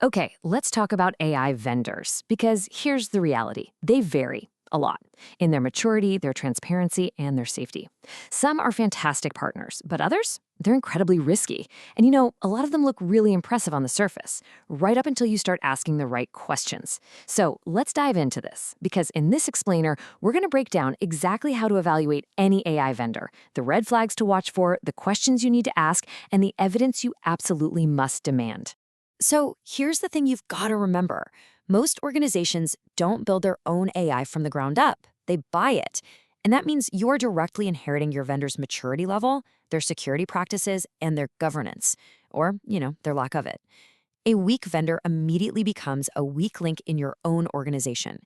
Okay, let's talk about AI vendors, because here's the reality. They vary a lot in their maturity, their transparency, and their safety. Some are fantastic partners, but others, they're incredibly risky. And a lot of them look really impressive on the surface, right up until you start asking the right questions. So let's dive into this, because in this explainer, we're going to break down exactly how to evaluate any AI vendor, the red flags to watch for, the questions you need to ask, and the evidence you absolutely must demand. So here's the thing you've got to remember. Most organizations don't build their own AI from the ground up. They buy it. And that means you're directly inheriting your vendor's maturity level, their security practices, and their governance, or, their lack of it. A weak vendor immediately becomes a weak link in your own organization.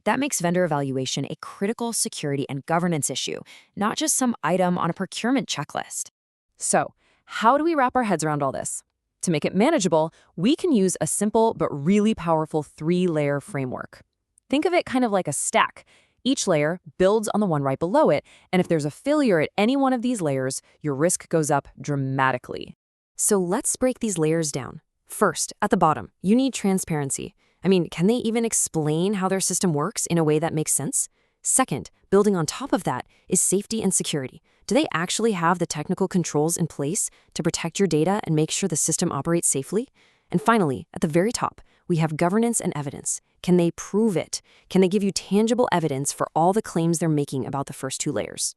That makes vendor evaluation a critical security and governance issue, not just some item on a procurement checklist. So, how do we wrap our heads around all this? To make it manageable, we can use a simple but really powerful three-layer framework. Think of it kind of like a stack. Each layer builds on the one right below it, and if there's a failure at any one of these layers, your risk goes up dramatically. So let's break these layers down. First, at the bottom, you need transparency. Can they even explain how their system works in a way that makes sense? Second, building on top of that is safety and security. Do they actually have the technical controls in place to protect your data and make sure the system operates safely? And finally, at the very top, we have governance and evidence. Can they prove it? Can they give you tangible evidence for all the claims they're making about the first two layers?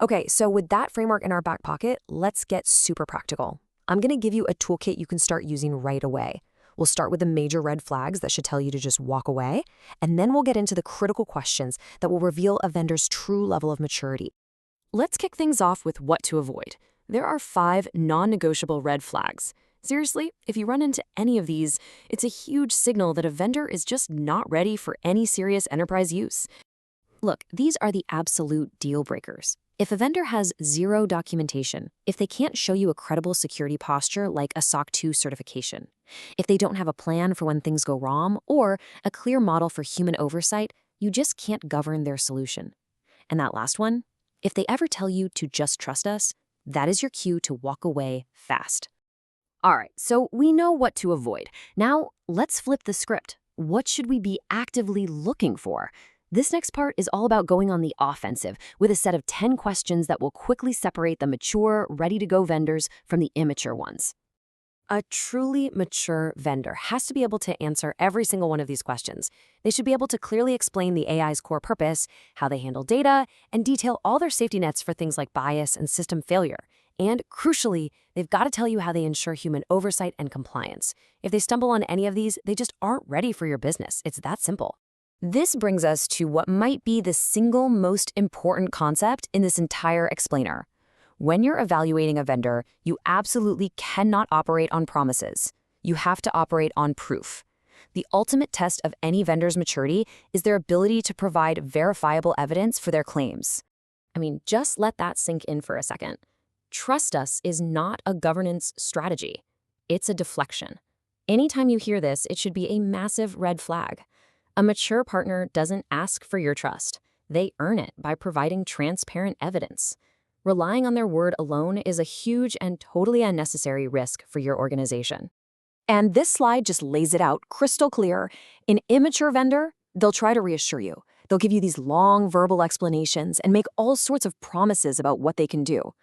Okay, so with that framework in our back pocket, let's get super practical. I'm going to give you a toolkit you can start using right away. We'll start with the major red flags that should tell you to just walk away, and then we'll get into the critical questions that will reveal a vendor's true level of maturity. Let's kick things off with what to avoid. There are 5 non-negotiable red flags. Seriously, if you run into any of these, it's a huge signal that a vendor is just not ready for any serious enterprise use. Look, these are the absolute deal breakers. If a vendor has zero documentation, if they can't show you a credible security posture like a SOC 2 certification, if they don't have a plan for when things go wrong, or a clear model for human oversight, you just can't govern their solution. And that last one, if they ever tell you to just trust us, that is your cue to walk away fast. All right, so we know what to avoid. Now, let's flip the script. What should we be actively looking for? This next part is all about going on the offensive with a set of 10 questions that will quickly separate the mature, ready-to-go vendors from the immature ones. A truly mature vendor has to be able to answer every single one of these questions. They should be able to clearly explain the AI's core purpose, how they handle data, and detail all their safety nets for things like bias and system failure. And crucially, they've got to tell you how they ensure human oversight and compliance. If they stumble on any of these, they just aren't ready for your business. It's that simple. This brings us to what might be the single most important concept in this entire explainer. When you're evaluating a vendor, you absolutely cannot operate on promises. You have to operate on proof. The ultimate test of any vendor's maturity is their ability to provide verifiable evidence for their claims. Just let that sink in for a second. Trust us is not a governance strategy. It's a deflection. Anytime you hear this, it should be a massive red flag. A mature partner doesn't ask for your trust. They earn it by providing transparent evidence. Relying on their word alone is a huge and totally unnecessary risk for your organization. And this slide just lays it out crystal clear. An immature vendor, they'll try to reassure you. They'll give you these long verbal explanations and make all sorts of promises about what they can do.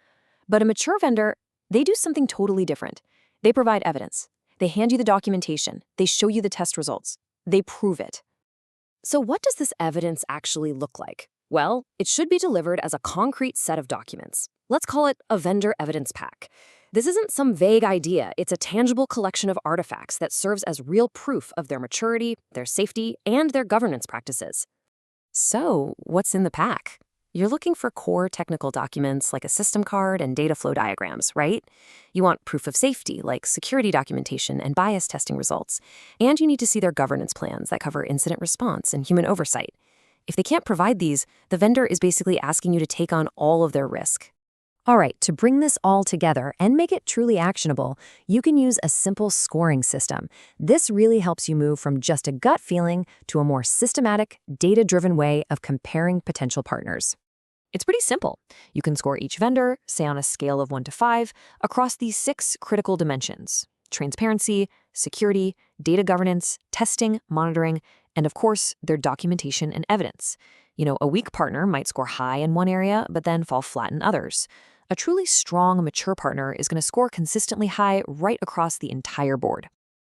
But a mature vendor, they do something totally different. They provide evidence. They hand you the documentation. They show you the test results. They prove it. So what does this evidence actually look like? Well, it should be delivered as a concrete set of documents. Let's call it a vendor evidence pack. This isn't some vague idea. It's a tangible collection of artifacts that serves as real proof of their maturity, their safety, and their governance practices. So, what's in the pack? You're looking for core technical documents like a system card and data flow diagrams, right? You want proof of safety like security documentation and bias testing results. And you need to see their governance plans that cover incident response and human oversight. If they can't provide these, the vendor is basically asking you to take on all of their risk. All right, to bring this all together and make it truly actionable, you can use a simple scoring system. This really helps you move from just a gut feeling to a more systematic, data-driven way of comparing potential partners. It's pretty simple. You can score each vendor, say on a scale of 1 to 5, across these 6 critical dimensions: transparency, security, data governance, testing, monitoring, and of course, their documentation and evidence. A weak partner might score high in one area, but then fall flat in others. A truly strong, mature partner is going to score consistently high right across the entire board.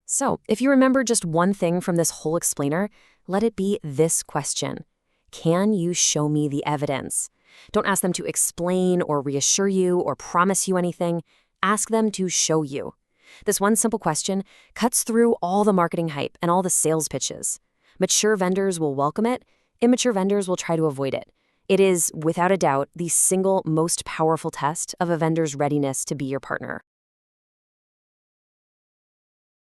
So, if you remember just one thing from this whole explainer, let it be this question. Can you show me the evidence? Don't ask them to explain or reassure you or promise you anything. Ask them to show you. This one simple question cuts through all the marketing hype and all the sales pitches. Mature vendors will welcome it. Immature vendors will try to avoid it. It is, without a doubt, the single most powerful test of a vendor's readiness to be your partner.